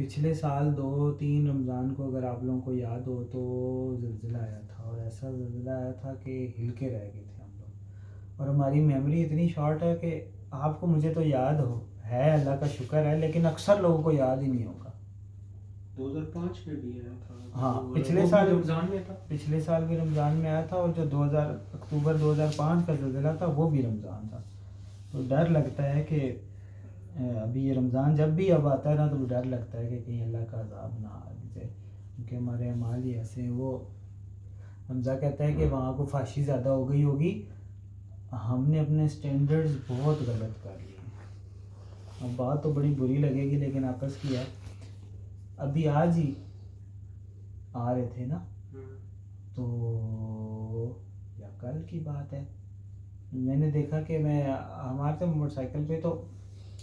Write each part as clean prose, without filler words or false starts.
پچھلے سال 2-3 رمضان کو اگر آپ لوگوں کو یاد ہو تو زلزلہ آیا تھا، اور ایسا زلزلہ آیا تھا کہ ہل کے رہ گئے تھے ہم لوگ. اور ہماری میموری اتنی شارٹ ہے کہ آپ کو مجھے تو یاد ہے، اللہ کا شکر ہے، لیکن اکثر لوگوں کو یاد ہی نہیں ہوگا. 2005 میں بھی آیا تھا. ہاں پچھلے سال رمضان میں تھا. پچھلے سال بھی رمضان میں آیا تھا، اور جو اکتوبر 2005 کا زلزلہ تھا وہ بھی رمضان تھا. تو ڈر لگتا ہے کہ ابھی یہ رمضان جب بھی اب آتا ہے نا تو ڈر لگتا ہے کہ کہیں اللہ کا عذاب نہ آ جائے، کیونکہ ہمارے اعمال ہی ایسے ہیں. وہ حمزہ کہتا ہے کہ وہاں کو فحشی زیادہ ہو گئی ہوگی، ہم نے اپنے سٹینڈرڈز بہت غلط کر لیے. اب بات تو بڑی بری لگے گی لیکن آپس کی ہے. ابھی آج ہی آ رہے تھے نا تو یا کل کی بات ہے، میں نے دیکھا کہ ہمارے تو موٹر سائیکل پہ، تو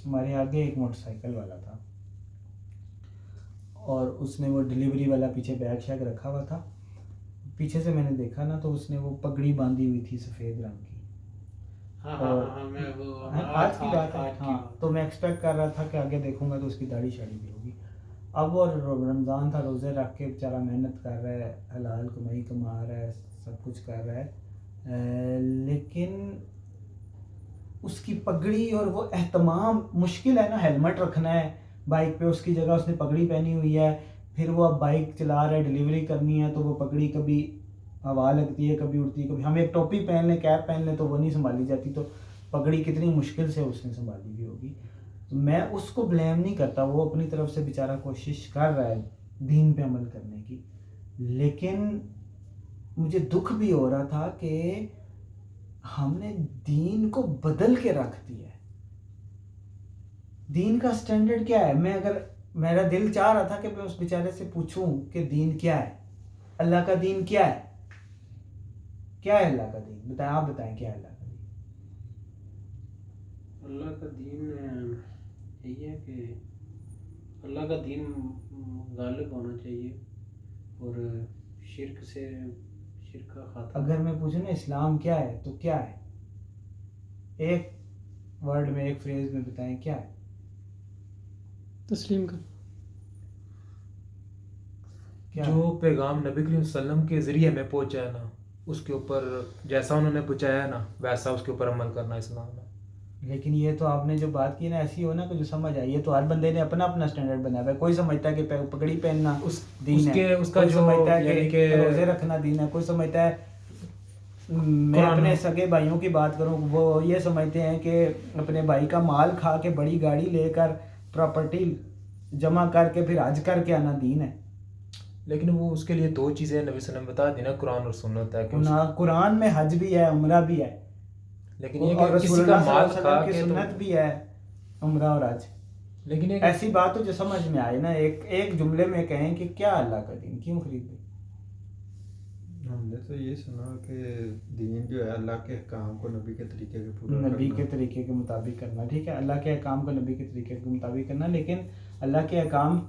ہمارے آگے ایک موٹر سائیکل والا تھا اور اس نے وہ ڈلیوری والا پیچھے بیگ شیگ رکھا ہوا تھا. پیچھے سے میں نے دیکھا نا تو اس نے وہ پگڑی باندھی ہوئی تھی سفید رنگ کی. آج کی بات ہے. ہاں تو میں ایکسپیکٹ کر رہا تھا کہ آگے دیکھوں گا تو اس کی داڑھی شاڑی بھی ہوگی. اب وہ رمضان تھا، روزے رکھ کے بیچارہ محنت کر رہا ہے، حلال کمائی کما رہا ہے، سب کچھ کر رہا ہے، لیکن اس کی پگڑی اور وہ اہتمام مشکل ہے نا. ہیلمٹ رکھنا ہے بائک پہ، اس کی جگہ اس نے پگڑی پہنی ہوئی ہے. پھر وہ اب بائک چلا رہا ہے، ڈلیوری کرنی ہے تو وہ پگڑی کبھی ہوا لگتی ہے، کبھی اڑتی ہے، کبھی ہم ایک ٹوپی پہن لیں، کیپ پہن لیں تو وہ نہیں سنبھالی جاتی، تو پگڑی کتنی مشکل سے اس نے سنبھالی ہوئی ہوگی. تو میں اس کو بلیم نہیں کرتا، وہ اپنی طرف سے بیچارہ کوشش کر رہا ہے دین پہ عمل کرنے کی. لیکن مجھے دکھ بھی ہو رہا تھا کہ ہم نے دین کو بدل کے رکھ دیا ہے. دین کا سٹینڈرڈ کیا ہے؟ میرا دل چاہ رہا تھا کہ میں اس بیچارے سے پوچھوں کہ دین کیا ہے، اللہ کا دین کیا ہے، کیا ہے اللہ کا دین؟ بتائیں، آپ بتائیں کیا ہے اللہ کا دین؟ اللہ کا دین یہی ہے کہ اللہ کا دین غالب ہونا چاہیے، اور شرک کا خاتمہ. اگر میں پوچھوں نا اسلام کیا ہے تو کیا ہے؟ ایک ورڈ میں، ایک فریز میں بتائیں کیا ہے؟ تسلیم کر. جو پیغام نبی کریم صلی اللہ علیہ وسلم کے ذریعے میں پہنچا ہے نا، اس کے اوپر جیسا انہوں نے پہنچایا ہے نا ویسا اس کے اوپر عمل کرنا اسلام ہے. لیکن یہ تو آپ نے جو بات کی نا ایسی ہو نا کہ جو سمجھ آئی، یہ تو ہر بندے نے اپنا اپنا سٹینڈرڈ بنایا ہوا ہے. کوئی سمجھتا ہے کہ پگڑی پہننا دین ہے، کوئی سمجھتا ہے کہ روزے رکھنا دین ہے، کوئی سمجھتا ہے، میں اپنے سگے بھائیوں کی بات کروں وہ یہ سمجھتے ہیں کہ اپنے بھائی کا مال کھا کے بڑی گاڑی لے کر پراپرٹی جمع کر کے پھر حج کر کے آنا دین ہے. لیکن وہ اس کے لیے دو چیزیں نبی صلی اللہ علیہ وسلم بتا دی نا، قرآن اور سنت ہے کہ قرآن میں حج بھی ہے، عمرہ بھی ہے، لیکن یہ کہ کسی کا مال کھا کے سنت بھی ہے عمرہ اور حج. لیکن ایسی بات ہو جو سمجھ میں آئے نا، ایک جملے میں کہیں کہ کیا اللہ کا دین کیوں خرید؟ ہم نے تو یہ سنا کہ دین جو ہے اللہ کے احکام کو نبی کے طریقے کے پورا نبی کے طریقے کے مطابق کرنا. ٹھیک ہے، اللہ کے احکام کو نبی کے طریقے کے مطابق کرنا، لیکن اللہ کے احکام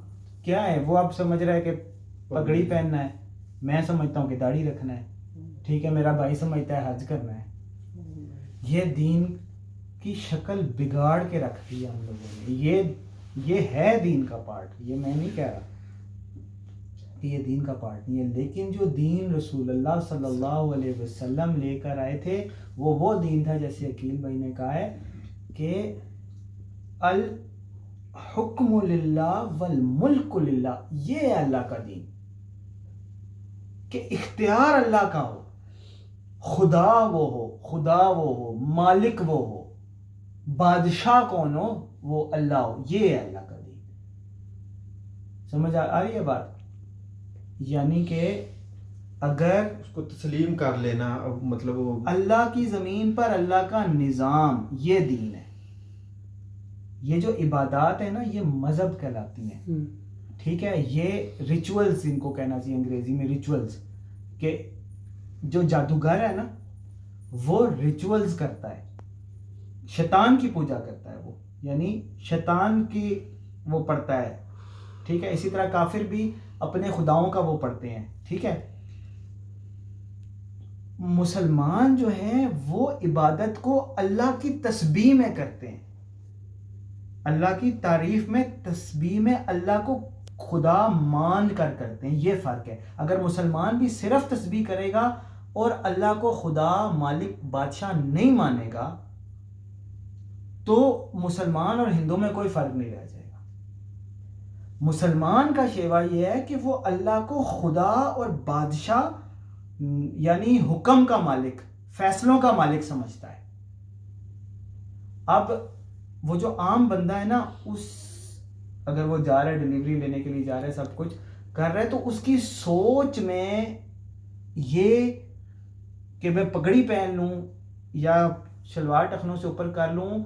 کیا ہے؟ وہ آپ سمجھ رہے ہیں کہ پگڑی پہننا ہے، میں سمجھتا ہوں کہ داڑھی رکھنا ہے. ٹھیک ہے، میرا بھائی سمجھتا ہے حج کرنا ہے. یہ دین کی شکل بگاڑ کے رکھ دی ہم لوگوں نے. یہ ہے دین کا پارٹ، یہ میں نہیں کہہ رہا کہ یہ دین کا پارٹ نہیں ہے، لیکن جو دین رسول اللہ صلی اللہ علیہ وسلم لے کر آئے تھے وہ دین تھا، جیسے عقیل بھائی نے کہا ہے کہ الحکم للہ والملک للہ. یہ ہے اللہ کا دین کہ اختیار اللہ کا ہو، خدا وہ ہو، مالک وہ ہو، بادشاہ کون ہو؟ وہ اللہ ہو. یہ ہے اللہ کا دین. سمجھ آ رہی ہے بات؟ یعنی کہ اگر اس کو تسلیم کر لینا، مطلب وہ اللہ کی زمین پر اللہ کا نظام، یہ دین ہے. یہ جو عبادات ہیں نا یہ مذہب کہلاتی ہیں. ٹھیک ہے، یہ ریچولز ان کو کہنا چاہیے انگریزی میں، ریچولز. کہ جو جادوگر ہے نا وہ ریچولز کرتا ہے، شیطان کی پوجا کرتا ہے وہ، یعنی شیطان کی وہ پڑھتا ہے. ٹھیک ہے، اسی طرح کافر بھی اپنے خداؤں کا وہ پڑھتے ہیں. ٹھیک ہے، مسلمان جو ہیں وہ عبادت کو اللہ کی تسبیح میں کرتے ہیں، اللہ کی تعریف میں، تسبیح میں اللہ کو خدا مان کر کرتے ہیں، یہ فرق ہے. اگر مسلمان بھی صرف تسبیح کرے گا اور اللہ کو خدا مالک بادشاہ نہیں مانے گا تو مسلمان اور ہندو میں کوئی فرق نہیں رہ جائے گا. مسلمان کا شیوا یہ ہے کہ وہ اللہ کو خدا اور بادشاہ یعنی حکم کا مالک، فیصلوں کا مالک سمجھتا ہے. اب وہ جو عام بندہ ہے نا، اگر وہ جا رہا ہے ڈلیوری لینے کے لیے جا رہا ہے، سب کچھ کر رہا ہے، تو اس کی سوچ میں یہ کہ میں پگڑی پہن لوں یا شلوار ٹخنوں سے اوپر کر لوں،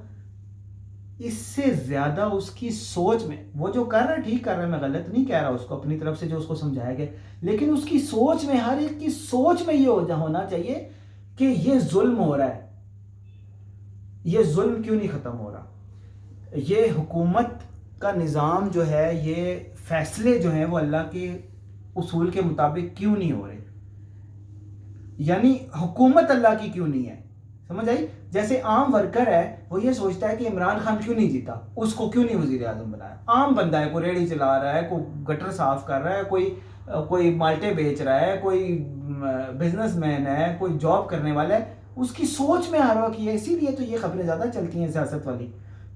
اس سے زیادہ اس کی سوچ میں وہ جو کر رہا ہے ٹھیک کر رہا ہے، میں غلط نہیں کہہ رہا اس کو، اپنی طرف سے جو اس کو سمجھایا گیا، لیکن اس کی سوچ میں، ہر ایک کی سوچ میں یہ ہونا چاہیے کہ یہ ظلم ہو رہا ہے، یہ ظلم کیوں نہیں ختم ہو رہا، یہ حکومت کا نظام جو ہے، یہ فیصلے جو ہیں وہ اللہ کے اصول کے مطابق کیوں نہیں ہو رہے، یعنی حکومت اللہ کی کیوں نہیں ہے. سمجھ آئی؟ جیسے عام ورکر ہے، وہ یہ سوچتا ہے کہ عمران خان کیوں نہیں جیتا، اس کو کیوں نہیں وزیر اعظم بنایا. عام بندہ ہے، کوئی ریڑھی چلا رہا ہے، کوئی گٹر صاف کر رہا ہے، کوئی مالٹے بیچ رہا ہے، کوئی بزنس مین ہے، کوئی جاب کرنے والا ہے، اس کی سوچ میں ہر وقت یہ، اسی لیے تو یہ خبریں زیادہ چلتی ہیں سیاست والی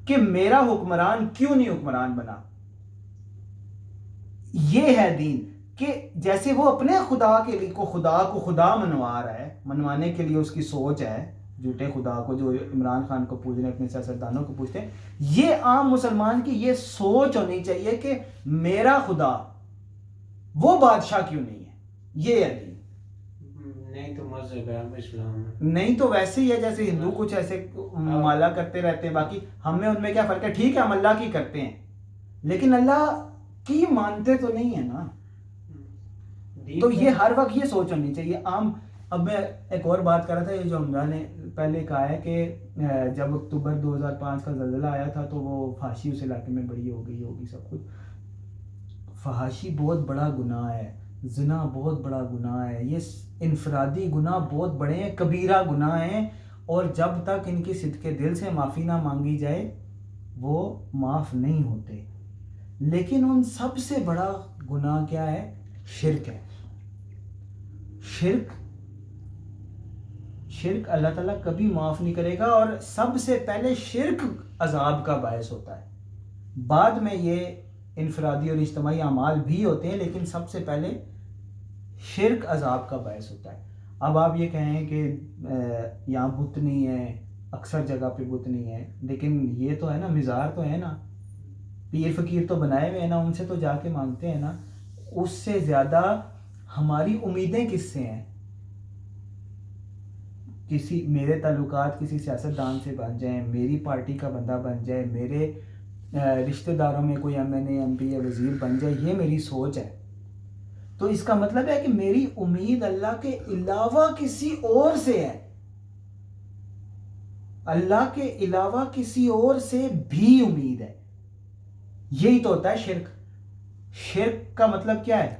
کہ میرا حکمران کیوں نہیں حکمران بنا. یہ ہے دین، کہ جیسے وہ اپنے خدا کے لیے خدا کو خدا منوا رہا ہے، منوانے کے لیے اس کی سوچ ہے، جھوٹے خدا کو جو عمران خان کو پوچھ رہے ہیں، اپنے سیاستدانوں کو پوچھتے ہیں، یہ عام مسلمان کی یہ سوچ ہونی چاہیے کہ میرا خدا وہ بادشاہ کیوں نہیں ہے. یہ ہے دین. نہیں تو مذہب ہے اسلام ہے، نہیں تو ویسے ہی ہے جیسے ہندو کچھ ایسے مالا کرتے رہتے ہیں، باقی ہم میں ان میں کیا فرق ہے. ٹھیک ہے ہم اللہ کی کرتے ہیں لیکن اللہ کی مانتے تو نہیں ہے نا. تو یہ ہر وقت یہ سوچ ہونی چاہیے عام. اب میں ایک اور بات کر رہا تھا، یہ جو حمزہ نے پہلے کہا ہے کہ جب اکتوبر 2005 کا زلزلہ آیا تھا تو وہ فحاشی اس علاقے میں بڑی ہو گئی ہوگی سب کچھ. فحاشی بہت بڑا گناہ ہے، زنا بہت بڑا گناہ ہے، یہ انفرادی گناہ بہت بڑے ہیں، کبیرہ گناہ ہیں، اور جب تک ان کی صدقے دل سے معافی نہ مانگی جائے وہ معاف نہیں ہوتے. لیکن ان سب سے بڑا گناہ کیا ہے؟ شرک ہے. شرک اللہ تعالیٰ کبھی معاف نہیں کرے گا، اور سب سے پہلے شرک عذاب کا باعث ہوتا ہے. بعد میں یہ انفرادی اور اجتماعی اعمال بھی ہوتے ہیں، لیکن سب سے پہلے شرک عذاب کا باعث ہوتا ہے. اب آپ یہ کہیں کہ یہاں بت نہیں ہے، اکثر جگہ پہ بت نہیں ہے، لیکن یہ تو ہے نا، مزار تو ہے نا، پیر فقیر تو بنائے ہوئے ہیں نا، ان سے تو جا کے مانگتے ہیں نا. اس سے زیادہ ہماری امیدیں کس سے ہیں؟ میرے تعلقات کسی سیاستدان سے بن جائیں، میری پارٹی کا بندہ بن جائے، میرے رشتہ داروں میں کوئی ایم این اے، ایم پی یا وزیر بن جائے، یہ میری سوچ ہے. تو اس کا مطلب ہے کہ میری امید اللہ کے علاوہ کسی اور سے ہے، اللہ کے علاوہ کسی اور سے بھی امید ہے. یہی تو ہوتا ہے شرک. شرک کا مطلب کیا ہے؟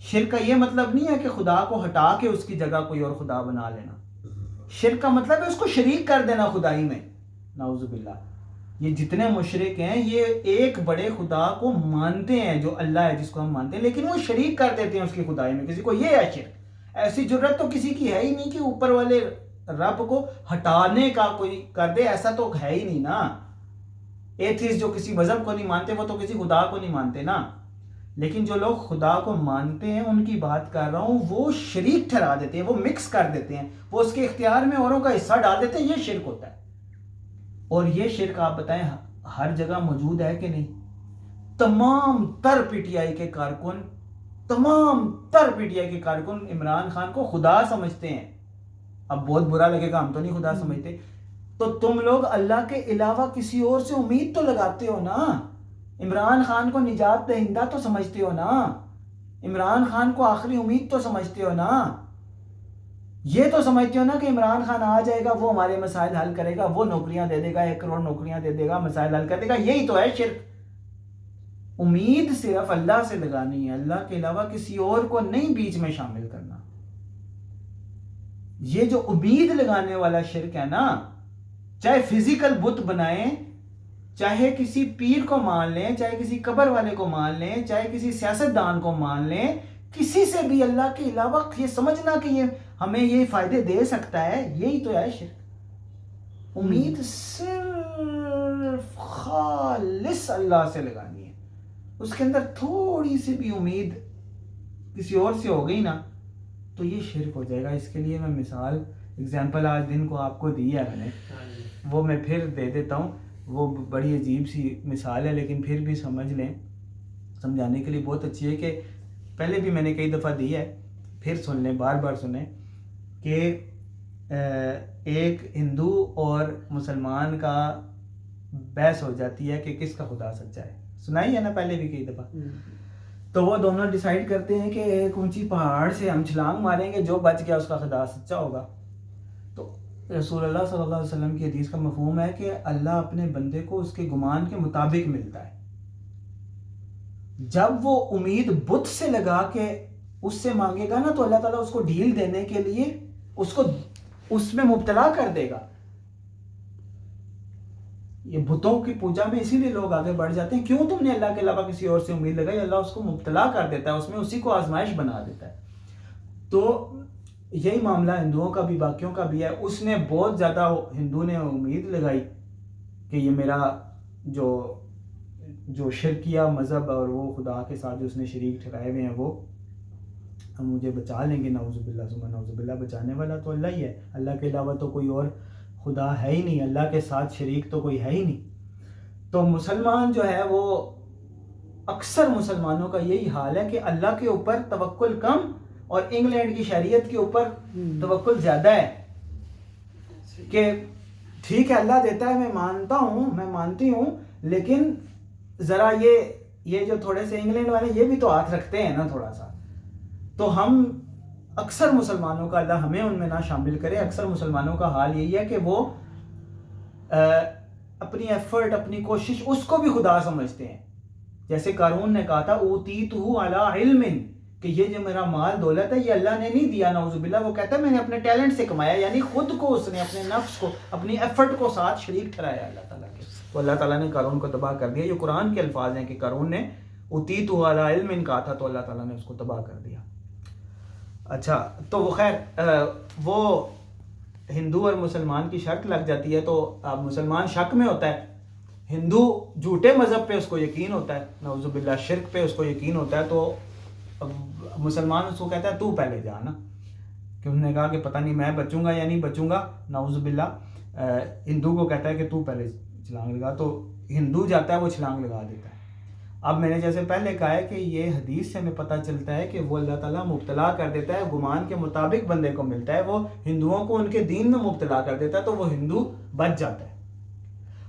شرک کا یہ مطلب نہیں ہے کہ خدا کو ہٹا کے اس کی جگہ کوئی اور خدا بنا لینا. شرک کا مطلب ہے اس کو شریک کر دینا خدائی میں. نعوذ باللہ. یہ جتنے مشرک ہیں یہ ایک بڑے خدا کو مانتے ہیں جو اللہ ہے، جس کو ہم مانتے ہیں، لیکن وہ شریک کر دیتے ہیں اس کی خدائی میں کسی کو. یہ ہے شرک. ایسی جرت تو کسی کی ہے ہی نہیں کہ اوپر والے رب کو ہٹانے کا کوئی کر دے، ایسا تو ہے ہی نہیں نا. ایتھیسٹ جو کسی مذہب کو نہیں مانتے وہ تو کسی خدا کو نہیں مانتے نا. لیکن جو لوگ خدا کو مانتے ہیں ان کی بات کر رہا ہوں، وہ شریک ٹھہرا دیتے ہیں، وہ مکس کر دیتے ہیں، وہ اس کے اختیار میں اوروں کا حصہ ڈال دیتے ہیں. یہ شرک ہوتا ہے. اور یہ شرک آپ بتائیں ہر جگہ موجود ہے کہ نہیں؟ تمام تر پی ٹی آئی کے کارکن عمران خان کو خدا سمجھتے ہیں. اب بہت برا لگے گا، ہم تو نہیں خدا سمجھتے. تو تم لوگ اللہ کے علاوہ کسی اور سے امید تو لگاتے ہو نا. عمران خان کو نجات دہندہ تو سمجھتے ہو نا، عمران خان کو آخری امید تو سمجھتے ہو نا. یہ تو سمجھتے ہو نا کہ عمران خان آ جائے گا، وہ ہمارے مسائل حل کرے گا، وہ نوکریاں دے دے گا، 1 کروڑ نوکریاں دے دے گا، مسائل حل کر دے گا. یہی تو ہے شرک. امید صرف اللہ سے لگانی ہے، اللہ کے علاوہ کسی اور کو نہیں بیچ میں شامل کرنا. یہ جو امید لگانے والا شرک ہے نا، چاہے فزیکل بت بنائیں چاہے کسی پیر کو مان لیں, چاہے کسی قبر والے کو مان لیں, چاہے کسی سیاستدان کو مان لیں, کسی سے بھی اللہ کے علاوہ یہ سمجھنا کہ یہ ہمیں یہ فائدے دے سکتا ہے, یہی تو ہے شرک. امید صرف خالص اللہ سے لگانی ہے. اس کے اندر تھوڑی سی بھی امید کسی اور سے ہو گئی نا تو یہ شرک ہو جائے گا. اس کے لیے میں مثال اگزامپل آج دن کو آپ کو دی ہے میں نے, وہ میں پھر دے دیتا ہوں. وہ بڑی عجیب سی مثال ہے لیکن پھر بھی سمجھ لیں, سمجھانے کے لیے بہت اچھی ہے, کہ پہلے بھی میں نے کئی دفعہ دی ہے, پھر سن لیں, بار بار سنیں. کہ ایک ہندو اور مسلمان کا بحث ہو جاتی ہے کہ کس کا خدا سچا ہے. سنائی ہے نا پہلے بھی کئی دفعہ. تو وہ دونوں ڈیسائیڈ کرتے ہیں کہ ایک اونچی پہاڑ سے ہم چھلانگ ماریں گے, جو بچ گیا اس کا خدا سچا ہوگا. تو رسول اللہ صلی اللہ علیہ وسلم کی حدیث کا مفہوم ہے کہ اللہ اپنے بندے کو اس کے گمان کے مطابق ملتا ہے. جب وہ امید بت سے لگا کے اس سے مانگے گا نا تو اللہ تعالیٰ اس کو ڈھیل دینے کے لیے اس کو اس میں مبتلا کر دے گا. یہ بتوں کی پوجا میں اسی لیے لوگ آگے بڑھ جاتے ہیں. کیوں تم نے اللہ کے علاوہ کسی اور سے امید لگائی؟ اللہ اس کو مبتلا کر دیتا ہے, اس میں اسی کو آزمائش بنا دیتا ہے. تو یہی معاملہ ہندوؤں کا بھی باقیوں کا بھی ہے. اس نے بہت زیادہ, ہندو نے امید لگائی کہ یہ میرا جو شرکیہ مذہب اور وہ خدا کے ساتھ جو اس نے شریک ٹھہرائے ہوئے ہیں وہ ہم مجھے بچا لیں گے. نعوذ باللہ ثم نعوذ باللہ. بچانے والا تو اللہ ہی ہے, اللہ کے علاوہ تو کوئی اور خدا ہے ہی نہیں, اللہ کے ساتھ شریک تو کوئی ہے ہی نہیں. تو مسلمان جو ہے وہ اکثر مسلمانوں کا یہی حال ہے کہ اللہ کے اوپر توکل کم اور انگلینڈ کی شریعت کے اوپر توکل زیادہ ہے. کہ ٹھیک ہے اللہ دیتا ہے, میں مانتا ہوں, میں مانتی ہوں, لیکن ذرا یہ جو تھوڑے سے انگلینڈ والے یہ بھی تو ہاتھ رکھتے ہیں نا تھوڑا سا. تو ہم اکثر مسلمانوں کا, اللہ ہمیں ان میں نہ شامل کرے, اکثر مسلمانوں کا حال یہی ہے کہ وہ اپنی ایفرٹ, اپنی کوشش اس کو بھی خدا سمجھتے ہیں. جیسے قارون نے کہا تھا اوتیتہ علی علم, کہ یہ جو میرا مال دولت ہے یہ اللہ نے نہیں دیا, نعوذ باللہ. وہ کہتا ہے میں نے اپنے ٹیلنٹ سے کمایا, یعنی خود کو اس نے اپنے نفس کو اپنی ایفرٹ کو ساتھ شریک ٹھہرایا اللہ تعالیٰ کے. تو اللہ تعالیٰ نے قارون کو تباہ کر دیا. یہ قرآن کے الفاظ ہیں کہ قارون نے اوتیتہ علی علم کہا تھا تو اللہ تعالیٰ نے اس کو تباہ کر دیا. اچھا, تو وہ خیر وہ ہندو اور مسلمان کی شرط لگ جاتی ہے. تو اب مسلمان شک میں ہوتا ہے, ہندو جھوٹے مذہب پہ اس کو یقین ہوتا ہے, نعوذ باللہ شرک پہ اس کو یقین ہوتا ہے. تو مسلمان اس کو کہتا ہے تو پہلے جا نا, کہ انہوں نے کہا کہ پتہ نہیں میں بچوں گا یا نہیں بچوں گا, نعوذ باللہ. ہندو کو کہتا ہے کہ تو پہلے چھلانگ لگا, تو ہندو جاتا ہے وہ چھلانگ لگا دیتا ہے. اب میں نے جیسے پہلے کہا ہے کہ یہ حدیث سے ہمیں پتہ چلتا ہے کہ وہ اللہ تعالیٰ مبتلا کر دیتا ہے, گمان کے مطابق بندے کو ملتا ہے. وہ ہندوؤں کو ان کے دین میں مبتلا کر دیتا ہے تو وہ ہندو بچ جاتا ہے.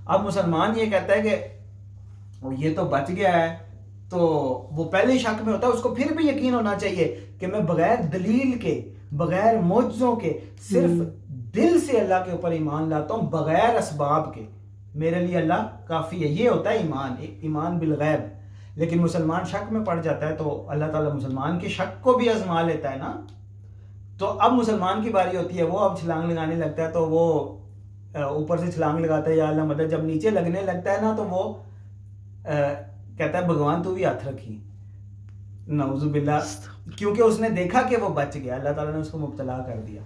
اب مسلمان یہ کہتا ہے کہ یہ تو بچ گیا ہے, تو وہ پہلے شک میں ہوتا ہے. اس کو پھر بھی یقین ہونا چاہیے کہ میں بغیر دلیل کے, بغیر معجزوں کے, صرف دل سے اللہ کے اوپر ایمان لاتا ہوں, بغیر اسباب کے. میرے لیے اللہ کافی ہے. یہ ہوتا ہے ایمان, ایمان بالغیب. لیکن مسلمان شک میں پڑ جاتا ہے تو اللہ تعالیٰ مسلمان کے شک کو بھی آزما لیتا ہے نا. تو اب مسلمان کی باری ہوتی ہے, وہ اب چھلانگ لگانے لگتا ہے. تو وہ اوپر سے چھلانگ لگاتا ہے یا اللہ مدد. جب نیچے لگنے لگتا ہے نا تو وہ کہتا ہے بھگوان تو بھی ہاتھ رکھی, نعوذ باللہ. کیونکہ اس نے دیکھا کہ وہ بچ گیا, اللہ تعالیٰ نے اس کو مبتلا کر دیا.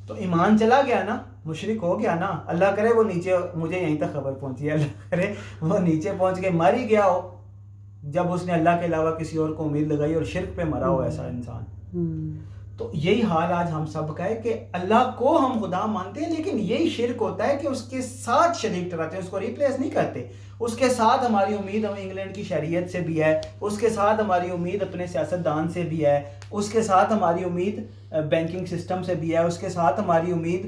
تو ایمان چلا گیا نا, مشرک ہو گیا نا. اللہ کرے وہ نیچے, مجھے یہیں تک خبر پہنچی ہے, اللہ کرے وہ نیچے پہنچ کے مر ہی گیا ہو جب اس نے اللہ کے علاوہ کسی اور کو امید لگائی اور شرک پہ مرا ہو ایسا انسان. تو یہی حال آج ہم سب کا ہے کہ اللہ کو ہم خدا مانتے ہیں, لیکن یہی شرک ہوتا ہے کہ اس کے ساتھ شریک ٹھہراتے ہیں, اس کو ریپلیس نہیں کرتے. اس کے ساتھ ہماری امید ہمیں انگلینڈ کی شریعت سے بھی ہے, اس کے ساتھ ہماری امید اپنے سیاستدان سے بھی ہے, اس کے ساتھ ہماری امید بینکنگ سسٹم سے بھی ہے, اس کے ساتھ ہماری امید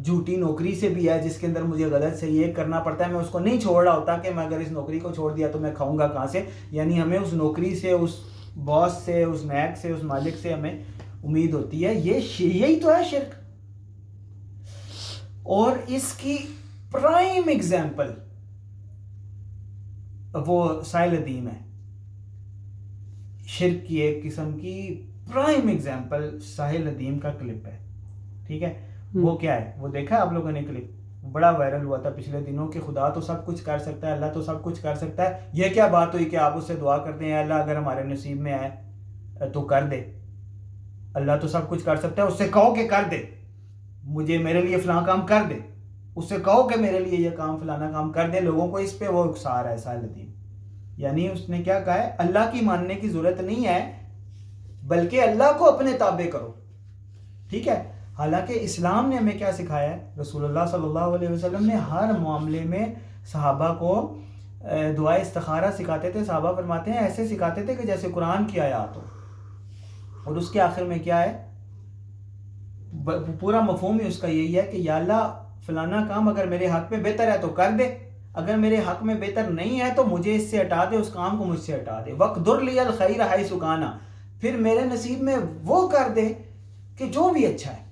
جھوٹی نوکری سے بھی ہے جس کے اندر مجھے غلط سے یہ کرنا پڑتا ہے. میں اس کو نہیں چھوڑ رہا ہوتا کہ میں اگر اس نوکری کو چھوڑ دیا تو میں کھاؤں گا کہاں سے. یعنی ہمیں اس نوکری سے, اس باس سے, اس نیک سے, اس مالک سے ہمیں امید ہوتی ہے. یہی تو ہے شرک. اور اس کی پرائم ایگزامپل وہ ساحل ادیم ہے. شرک کی ایک قسم کی پرائم ایگزامپل ساحل ادیم کا کلپ ہے. ٹھیک ہے, وہ کیا ہے وہ دیکھا آپ لوگوں نے کلپ؟ بڑا وائرل ہوا تھا پچھلے دنوں کہ خدا تو سب کچھ کر سکتا ہے, اللہ تو سب کچھ کر سکتا ہے. یہ کیا بات ہوئی کہ آپ اس سے دعا کرتے ہیں اللہ اگر ہمارے نصیب میں آئے تو کر دے, اللہ تو سب کچھ کر سکتا ہے, اس سے کہو کہ کر دے, مجھے میرے لیے فلاں کام کر دے, اس سے کہو کہ میرے لیے یہ کام فلانا کام کر دے. لوگوں کو اس پہ وہ اکسار ہے سائل الدین, یعنی اس نے کیا کہا ہے, اللہ کی ماننے کی ضرورت نہیں ہے بلکہ اللہ کو اپنے تابع کرو. ٹھیک ہے, حالانکہ اسلام نے ہمیں کیا سکھایا ہے, رسول اللہ صلی اللہ علیہ وسلم نے ہر معاملے میں صحابہ کو دعائے استخارہ سکھاتے تھے. صحابہ فرماتے ہیں ایسے سکھاتے تھے کہ جیسے قرآن کی آیات ہو, اور اس کے آخر میں کیا ہے, پورا مفہوم ہی اس کا یہی ہے کہ یا اللہ فلانا کام اگر میرے حق میں بہتر ہے تو کر دے, اگر میرے حق میں بہتر نہیں ہے تو مجھے اس سے ہٹا دے, اس کام کو مجھ سے ہٹا دے. وقدر لی الخیر حیث کان, پھر میرے نصیب میں وہ کر دے کہ جو بھی اچھا ہے.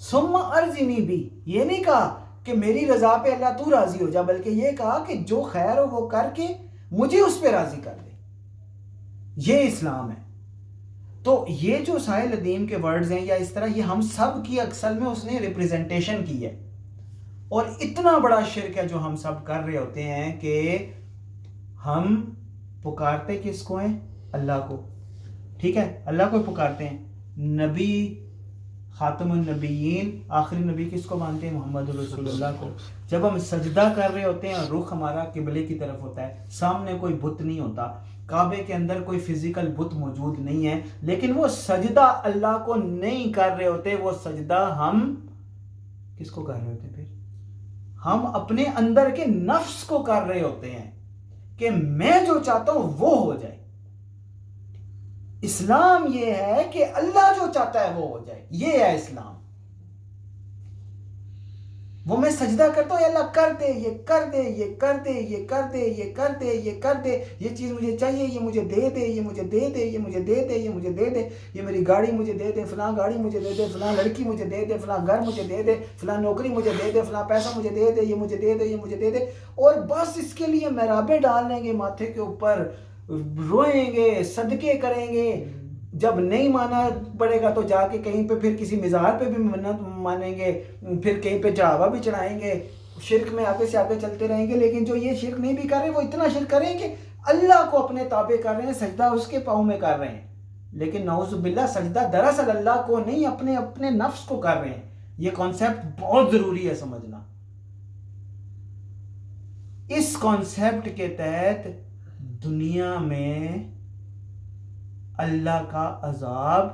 ثم ارضنی بھی, یہ نہیں کہا کہ میری رضا پہ اللہ تو راضی ہو جا, بلکہ یہ کہا کہ جو خیر ہو وہ کر کے مجھے اس پہ راضی کر دے. یہ اسلام ہے. تو یہ جو ساحل ادیم کے ورڈز ہیں یا اس طرح, یہ ہم سب کی اصل میں اس نے ریپریزنٹیشن کی ہے. اور اتنا بڑا شرک ہے جو ہم سب کر رہے ہوتے ہیں کہ ہم پکارتے کس کو ہیں, اللہ کو. ٹھیک ہے, اللہ کو پکارتے ہیں. نبی خاتم النبیین, آخری نبی کس کو مانتے ہیں, محمد رسول اللہ کو. جب ہم سجدہ کر رہے ہوتے ہیں, رخ ہمارا قبلے کی طرف ہوتا ہے, سامنے کوئی بت نہیں ہوتا, کعبے کے اندر کوئی فزیکل بت موجود نہیں ہے, لیکن وہ سجدہ اللہ کو نہیں کر رہے ہوتے, وہ سجدہ ہم کس کو کر رہے ہوتے, پھر ہم اپنے اندر کے نفس کو کر رہے ہوتے ہیں کہ میں جو چاہتا ہوں وہ ہو جائے. اسلام یہ ہے کہ اللہ جو چاہتا ہے وہ ہو جائے, یہ ہے اسلام. وہ میں سجدہ کرتا ہوں, اللہ کر دے, یہ کر دے, یہ کر دے, یہ کر دے, یہ کر دے, یہ کر دے, یہ چیز مجھے چاہیے, یہ مجھے دے دے, یہ مجھے دے دے, یہ مجھے دے دے, یہ مجھے دے دے, یہ میری گاڑی مجھے دے دے, فلاں گاڑی مجھے دے دے, فلاں لڑکی مجھے دے دے, فلاں گھر مجھے دے دے, فلاں نوکری مجھے دے دے, فلاں پیسہ مجھے دے دے, یہ مجھے دے دے, یہ مجھے دے دے. اور بس اس کے لیے محرابیں ڈال لیں گے ماتھے کے اوپر, روئیں گے, صدقے کریں گے. جب نہیں مانا پڑے گا تو جا کے کہیں پہ پھر کسی مزار پہ بھی منت مانیں گے, پھر کہیں پہ چڑھاوا بھی چڑھائیں گے, شرک میں آگے سے آگے چلتے رہیں گے. لیکن جو یہ شرک نہیں بھی کر رہے, وہ اتنا شرک کریں کہ اللہ کو اپنے تابع کر رہے ہیں, سجدہ اس کے پاؤں میں کر رہے ہیں. لیکن نعوذ باللہ سجدہ دراصل اللہ کو نہیں, اپنے نفس کو کر رہے ہیں. یہ کانسیپٹ بہت ضروری ہے سمجھنا. اس کانسیپٹ کے تحت دنیا میں اللہ کا عذاب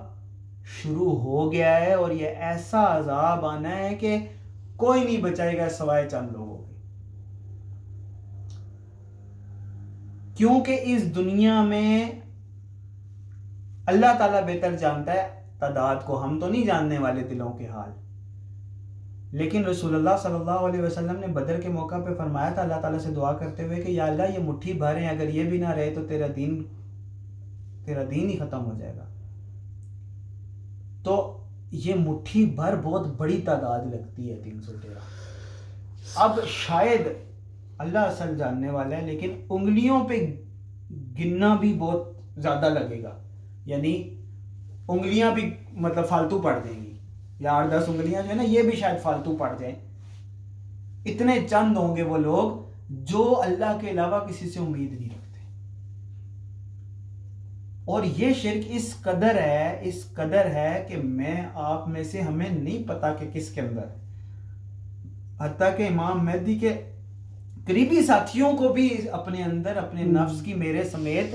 شروع ہو گیا ہے, اور یہ ایسا عذاب آنا ہے کہ کوئی نہیں بچائے گا سوائے چند لوگوں کے. کیونکہ اس دنیا میں اللہ تعالیٰ بہتر جانتا ہے تعداد کو, ہم تو نہیں جاننے والے دلوں کے حال. لیکن رسول اللہ صلی اللہ علیہ وسلم نے بدر کے موقع پہ فرمایا تھا اللہ تعالیٰ سے دعا کرتے ہوئے کہ یا اللہ یہ مٹھی بھر ہیں, اگر یہ بھی نہ رہے تو تیرا دین ہی ختم ہو جائے گا. تو یہ مٹھی بھر بہت بڑی تعداد لگتی ہے 313. اب شاید اللہ اصل جاننے والا ہے, لیکن انگلیوں پہ گننا بھی بہت زیادہ لگے گا, یعنی انگلیاں بھی مطلب فالتو پڑ جائیں گی, یا 8-10 انگلیاں جو ہے نا یہ بھی شاید فالتو پڑ جائیں. اتنے چند ہوں گے وہ لوگ جو اللہ کے علاوہ کسی سے امید نہیں رکھتے. اور یہ شرک اس قدر ہے کہ میں آپ میں سے ہمیں نہیں پتا کہ کس کے اندر ہے. حتیٰ کہ امام مہدی کے قریبی ساتھیوں کو بھی اپنے اندر اپنے نفس کی میرے سمیت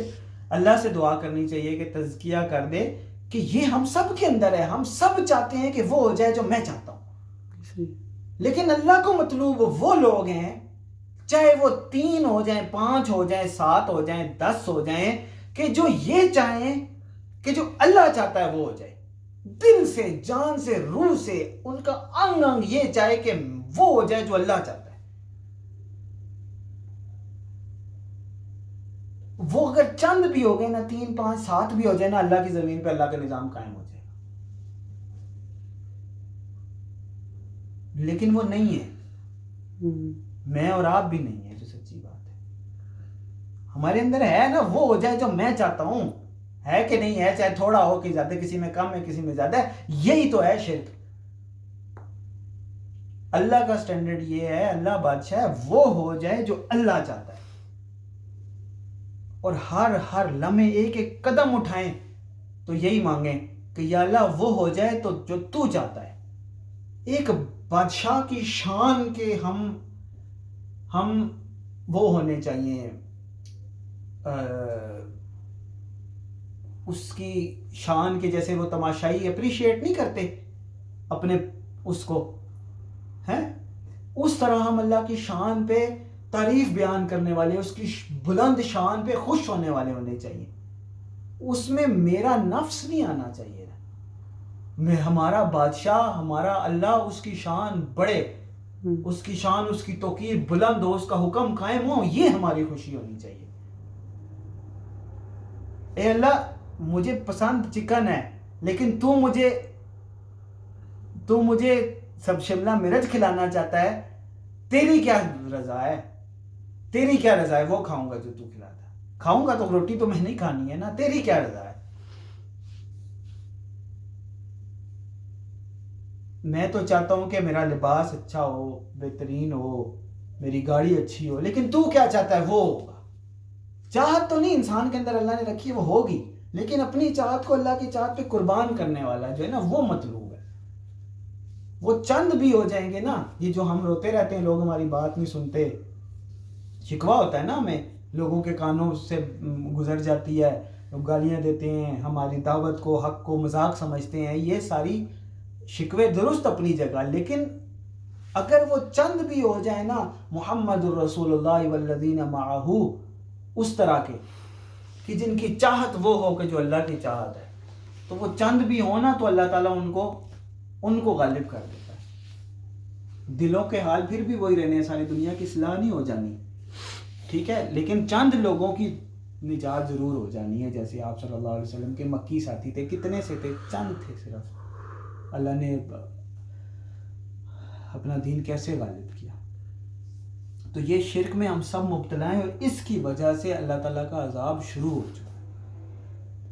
اللہ سے دعا کرنی چاہیے کہ تزکیہ کر دے کہ یہ ہم سب کے اندر ہے. ہم سب چاہتے ہیں کہ وہ ہو جائے جو میں چاہتا ہوں, لیکن اللہ کو مطلوب وہ لوگ ہیں, چاہے وہ 3 ہو جائیں, 5 ہو جائیں, 7 ہو جائیں, 10 ہو جائیں, کہ جو یہ چاہیں کہ جو اللہ چاہتا ہے وہ ہو جائے. دل سے, جان سے, روح سے, ان کا انگ انگ یہ چاہے کہ وہ ہو جائے جو اللہ چاہتا ہے. وہ اگر چند بھی ہو گئے نا, 3, 5, 7 بھی ہو جائے نا, اللہ کی زمین پہ اللہ کا نظام قائم ہو جائے گا. لیکن وہ نہیں ہے, میں اور آپ بھی نہیں ہے, جو سچی بات ہے. ہمارے اندر ہے نا وہ ہو جائے جو میں چاہتا ہوں, ہے کہ نہیں ہے, چاہے تھوڑا ہو کہ زیادہ, کسی میں کم ہے کسی میں زیادہ ہے. یہی تو ہے شرک. اللہ کا سٹینڈرڈ یہ ہے، اللہ بادشاہ ہے، وہ ہو جائے جو اللہ چاہتا ہے، اور ہر لمحے ایک ایک قدم اٹھائیں تو یہی مانگیں کہ یا اللہ وہ ہو جائے تو جو تو چاہتا ہے۔ ایک بادشاہ کی شان کے ہم وہ ہونے چاہیے، اس کی شان کے جیسے وہ تماشائی اپریشیٹ نہیں کرتے اپنے اس کو ہیں، اس طرح ہم اللہ کی شان پہ تعریف بیان کرنے والے، اس کی بلند شان پہ خوش ہونے والے ہونے چاہیے۔ اس میں میرا نفس نہیں آنا چاہیے، ہمارا بادشاہ، ہمارا اللہ، اس کی شان بڑھے، اس کی شان، اس کی توقیر بلند ہو، اس کا حکم قائم ہو، یہ ہماری خوشی ہونی چاہیے۔ اے اللہ مجھے پسند چکن ہے، لیکن تو مجھے سب شملہ مرچ کھلانا چاہتا ہے، تیری کیا رضا ہے؟ تیری کیا رضا ہے؟ وہ کھاؤں گا جو تو کھلاتا ہے، کھاؤں گا تو روٹی تو میں نہیں کھانی ہے نا، تیری کیا رضا ہے؟ میں تو چاہتا ہوں کہ میرا لباس اچھا ہو، بہترین ہو، میری گاڑی اچھی ہو، لیکن تو کیا چاہتا ہے وہ ہوگا۔ چاہت تو نہیں انسان کے اندر اللہ نے رکھی، وہ ہوگی، لیکن اپنی چاہت کو اللہ کی چاہت پہ قربان کرنے والا جو ہے نا، وہ مطلوب ہے۔ وہ چند بھی ہو جائیں گے نا، یہ جو ہم روتے رہتے ہیں، لوگ ہماری بات نہیں سنتے، شکوہ ہوتا ہے نا ہمیں، لوگوں کے کانوں سے گزر جاتی ہے، لوگ گالیاں دیتے ہیں، ہماری دعوت کو، حق کو مذاق سمجھتے ہیں، یہ ساری شکوے درست اپنی جگہ، لیکن اگر وہ چند بھی ہو جائے نا، محمد الرسول اللہ والذین معہ، اس طرح کے کہ جن کی چاہت وہ ہو کہ جو اللہ کی چاہت ہے، تو وہ چند بھی ہو نا، تو اللہ تعالیٰ ان کو غالب کر دیتا ہے۔ دلوں کے حال پھر بھی وہی رہنے ہیں، ساری دنیا کی اصلاح نہیں ہو جانی، ٹھیک ہے، لیکن چند لوگوں کی نجات ضرور ہو جانی ہے۔ جیسے آپ صلی اللہ علیہ وسلم کے مکی ساتھی تھے، کتنے سے تھے؟ چند تھے صرف۔ اللہ نے اپنا دین کیسے غالب کیا؟ تو یہ شرک میں ہم سب مبتلا ہیں، اور اس کی وجہ سے اللہ تعالیٰ کا عذاب شروع ہو چکا،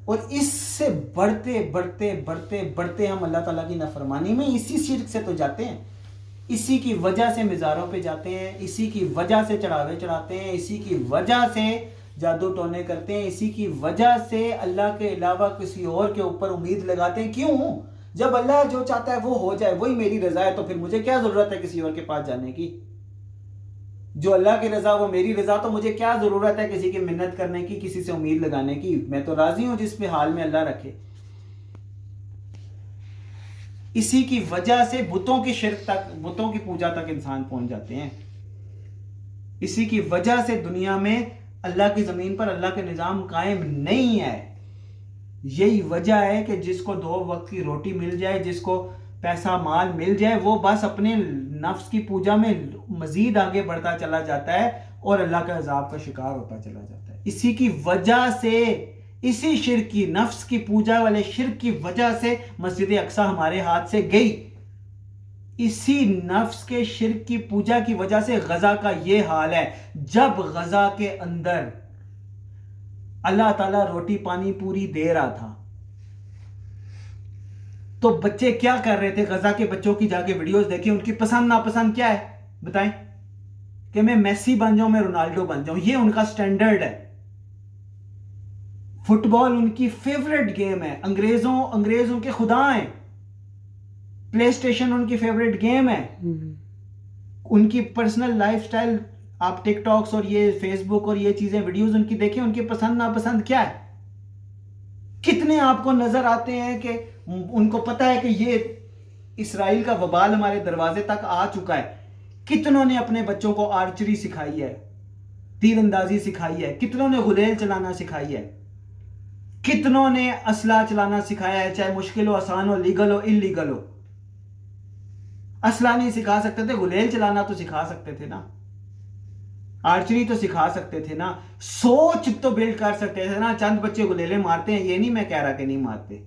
اور اس سے بڑھتے بڑھتے بڑھتے بڑھتے ہم اللہ تعالیٰ کی نافرمانی میں اسی شرک سے تو جاتے ہیں، اسی کی وجہ سے مزاروں پہ جاتے ہیں، اسی کی وجہ سے چڑھاوے چڑھاتے ہیں، اسی کی وجہ سے جادو ٹونے کرتے ہیں، اسی کی وجہ سے اللہ کے علاوہ کسی اور کے اوپر امید لگاتے ہیں۔ کیوں؟ جب اللہ جو چاہتا ہے وہ ہو جائے، وہی میری رضا ہے، تو پھر مجھے کیا ضرورت ہے کسی اور کے پاس جانے کی؟ جو اللہ کی رضا وہ میری رضا، تو مجھے کیا ضرورت ہے کسی کی منت کرنے کی، کسی سے امید لگانے کی؟ میں تو راضی ہوں جس پہ حال میں اللہ رکھے۔ اسی کی وجہ سے بتوں کی شرک تک، بتوں کی پوجا تک انسان پہنچ جاتے ہیں۔ اسی کی وجہ سے دنیا میں اللہ کی زمین پر اللہ کے نظام قائم نہیں ہے۔ یہی وجہ ہے کہ جس کو 2 وقت کی روٹی مل جائے، جس کو پیسہ مال مل جائے، وہ بس اپنے نفس کی پوجا میں مزید آگے بڑھتا چلا جاتا ہے اور اللہ کے عذاب کا شکار ہوتا چلا جاتا ہے۔ اسی کی وجہ سے، اسی شرک کی، نفس کی پوجا والے شرک کی وجہ سے مسجد اقصی ہمارے ہاتھ سے گئی۔ اسی نفس کے شرک کی پوجا کی وجہ سے غزہ کا یہ حال ہے۔ جب غزہ کے اندر اللہ تعالیٰ روٹی پانی پوری دے رہا تھا، تو بچے کیا کر رہے تھے؟ غزہ کے بچوں کی جا کے ویڈیوز دیکھیں، ان کی پسند ناپسند کیا ہے بتائیں؟ کہ میں میسی بن جاؤں، میں رونالڈو بن جاؤں، یہ ان کا سٹینڈرڈ ہے۔ فٹ بال ان کی فیوریٹ گیم ہے، انگریز ان کے خدا ہیں، پلے اسٹیشن ان کی فیوریٹ گیم ہے۔ ان کی پرسنل لائف سٹائل، آپ ٹک ٹاکس اور یہ فیس بک اور یہ چیزیں ویڈیوز ان کی دیکھیں، ان کی پسند ناپسند کیا ہے؟ کتنے آپ کو نظر آتے ہیں کہ ان کو پتہ ہے کہ یہ اسرائیل کا وبال ہمارے دروازے تک آ چکا ہے؟ کتنوں نے اپنے بچوں کو آرچری سکھائی ہے، تیر اندازی سکھائی ہے، کتنوں نے غلیل چلانا سکھائی ہے، کتنوں نے اسلحہ چلانا سکھایا ہے، چاہے مشکل ہو، آسان ہو، لیگل ہو، انلیگل ہو۔ اسلحہ نہیں سکھا سکتے تھے، غلیل چلانا تو سکھا سکتے تھے نا، آرچری تو سکھا سکتے تھے نا، سوچ تو بلڈ کر سکتے تھے نا۔ چند بچے غلیلے مارتے ہیں، یہ نہیں میں کہہ رہا کہ نہیں مارتے،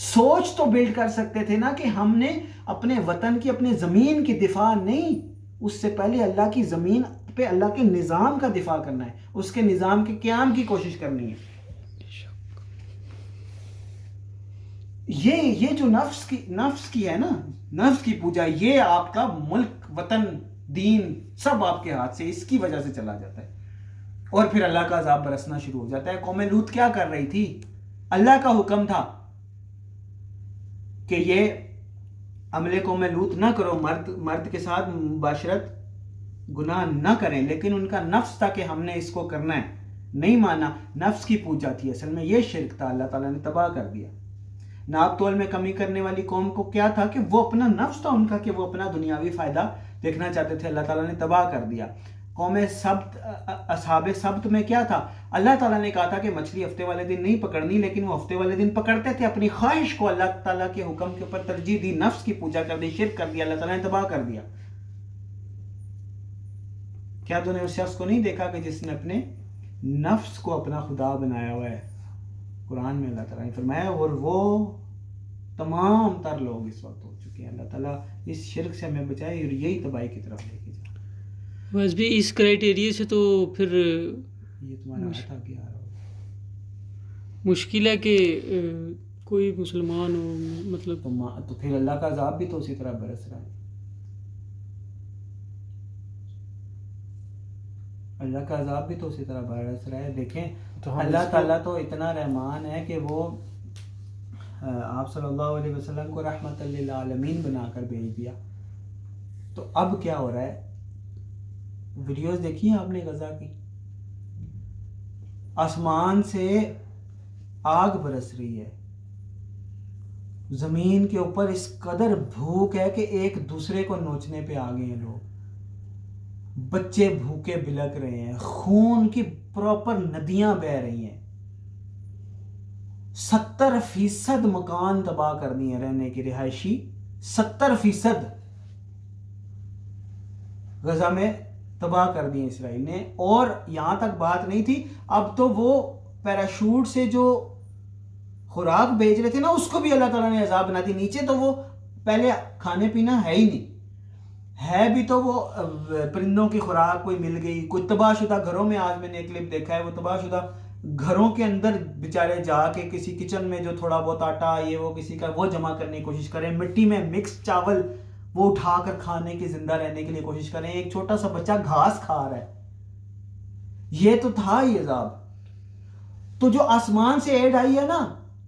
سوچ تو بلڈ کر سکتے تھے نا کہ ہم نے اپنے وطن کی، اپنے زمین کی دفاع نہیں، اس سے پہلے اللہ کی زمین پہ اللہ کے نظام کا دفاع کرنا ہے، اس کے نظام کے قیام کی کوشش کرنی ہے۔ یہ جو نفس کی ہے نا، نفس کی پوجا، یہ آپ کا ملک، وطن، دین سب آپ کے ہاتھ سے اس کی وجہ سے چلا جاتا ہے، اور پھر اللہ کا عذاب برسنا شروع ہو جاتا ہے۔ قوم لوط کیا کر رہی تھی؟ اللہ کا حکم تھا کہ یہ عمل قوم لوط نہ کرو، مرد کے ساتھ مباشرت گناہ نہ کریں، لیکن ان کا نفس تھا کہ ہم نے اس کو کرنا ہے، نہیں مانا۔ نفس کی پوجا تھی، اصل میں یہ شرک تھا، اللہ تعالیٰ نے تباہ کر دیا۔ ناپ تول میں کمی کرنے والی قوم کو کیا تھا کہ وہ اپنا نفس تھا ان کا، کہ وہ اپنا دنیاوی فائدہ دیکھنا چاہتے تھے، اللہ تعالیٰ نے تباہ کر دیا۔ قوم سبت، اصحاب سبت میں کیا تھا؟ اللہ تعالیٰ نے کہا تھا کہ مچھلی ہفتے والے دن نہیں پکڑنی، لیکن وہ ہفتے والے دن پکڑتے تھے، اپنی خواہش کو اللہ تعالیٰ کے حکم کے اوپر ترجیح دی، نفس کی پوجا کر دی، شرک کر دیا، اللہ تعالیٰ نے تباہ کر دیا۔ کیا تو نے اس شخص کو نہیں دیکھا کہ جس نے اپنے نفس کو اپنا خدا بنایا ہوا ہے؟ قرآن میں اللہ تعالیٰ نے فرمایا، اور وہ تمام تر لوگ اس وقت ہو چکے ہیں۔ اللہ تعالیٰ اس شرک سے ہمیں بچائے اور یہی تباہی کی طرف لے کے جائے۔ بس بھی اس کرائٹیریا سے تو پھر یہ تمہارا ہاتھ آگے آ رہا ہوگا، مشکل ہے کہ کوئی مسلمان ہو، مطلب تو پھر اللہ کا عذاب بھی تو اسی طرح برس رہا ہے۔ اللہ کا عذاب بھی تو اسی طرح برس رہا ہے۔ دیکھیں اللہ تعالیٰ تو اتنا رحمان ہے کہ وہ آپ صلی اللہ علیہ وسلم کو رحمت للعالمین بنا کر بھیج دیا۔ تو اب کیا ہو رہا ہے؟ ویڈیوز دیکھی ہیں آپ نے غزہ کی؟ آسمان سے آگ برس رہی ہے، زمین کے اوپر اس قدر بھوک ہے کہ ایک دوسرے کو نوچنے پہ آ گئے ہیں لوگ، بچے بھوکے بلک رہے ہیں، خون کی پراپر ندیاں بہہ رہی ہیں، 70% مکان تباہ کر دیے رہنے کی رہائشی، 70% غزہ میں تباہ کر دیے اسرائیل نے۔ اور یہاں تک بات نہیں تھی، اب تو وہ پیراشوٹ سے جو خوراک بھیج رہے تھے نا، اس کو بھی اللہ تعالیٰ نے عذاب بنا دی۔ نیچے تو وہ پہلے کھانے پینا ہے ہی نہیں، ہے بھی تو وہ پرندوں کی خوراک کوئی مل گئی، کوئی تباہ شدہ گھروں میں، آج میں نے ایک کلپ دیکھا ہے، وہ تباہ شدہ گھروں کے اندر بیچارے جا کے کسی کچن میں جو تھوڑا بہت آٹا یہ وہ کسی کا وہ جمع کرنے کی کوشش کریں، مٹی میں مکس چاول وہ اٹھا کر کھانے کی، زندہ رہنے کے لیے کوشش کریں، ایک چھوٹا سا بچہ گھاس کھا رہا ہے۔ یہ تو تھا ہی عذاب۔ تو جو آسمان سے ایڈ آئی ہے نا،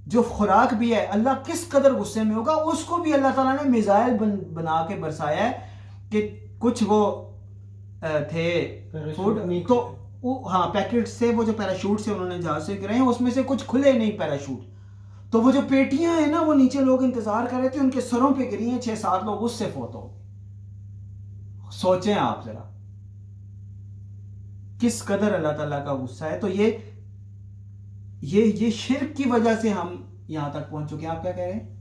جو خوراک بھی ہے، اللہ کس قدر غصے میں ہوگا، اس کو بھی اللہ تعالیٰ نے میزائل بنا کے برسایا ہے کہ کچھ وہ تھے فوڈ تو ہاں پیکٹ سے، وہ جو پیراشوٹ سے انہوں نے جہاز سے گرے ہیں، اس میں سے کچھ کھلے نہیں پیراشوٹ، تو وہ جو پیٹیاں ہیں نا، وہ نیچے لوگ انتظار کر رہے تھے، ان کے سروں پہ گری ہیں، 6-7 لوگ اس سے فوت ہو۔ سوچیں آپ ذرا کس قدر اللہ تعالیٰ کا غصہ ہے۔ تو یہ شرک کی وجہ سے ہم یہاں تک پہنچ چکے ہیں۔ آپ کیا کہہ رہے ہیں؟